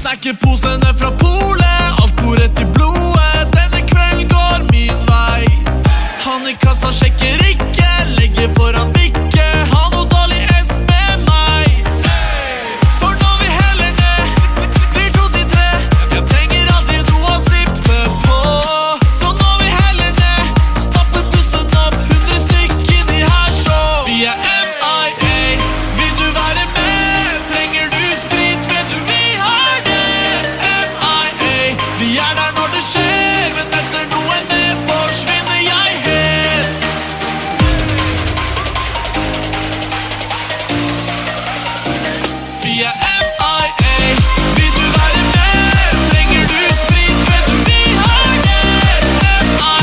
Snakker posene fra polet, alt går rett i blodet. Denne kvelden går min vei. Han i kassa sjekker ikke, legger foran vikke. Ha noe dårlig S med meg. For når vi heller ned, blir 2 til 3. Jeg trenger alltid noe å sippe på. Så når vi heller ned, stapper bussen opp 100 stykk inn i her show. Vi er MIA, vil du være med? Trenger du sprit, vet du vi har det. MIA, vi er der når det skjer, men etter noe med forsvinner jeg helt. Vi er MIA, vil du være med? Trenger du sprit, vet du vi har det. MIA,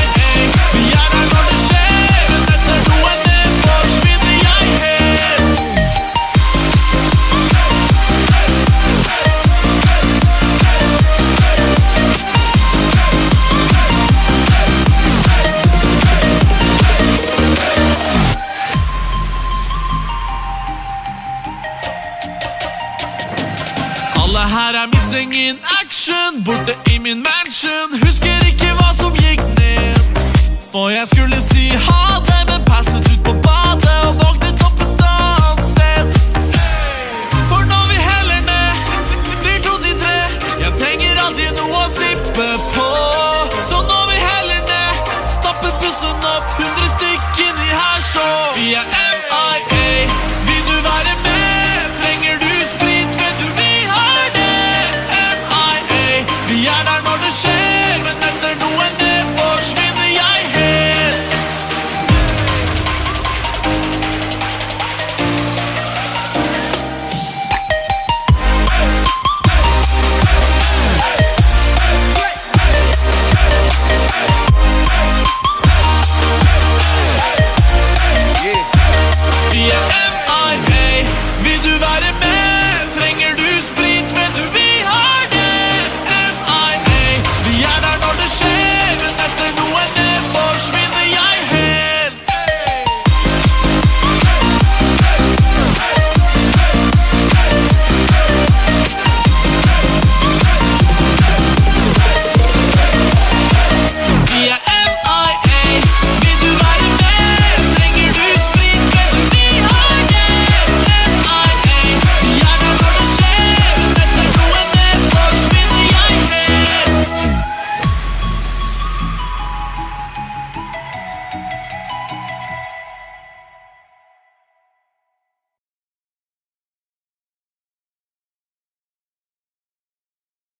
vi er der når det skjer, men etter noe med forsvinner jeg helt. Alle her er missing in action, borte i min mansion. Husker ikke hva som gikk ned, for jeg skulle si ha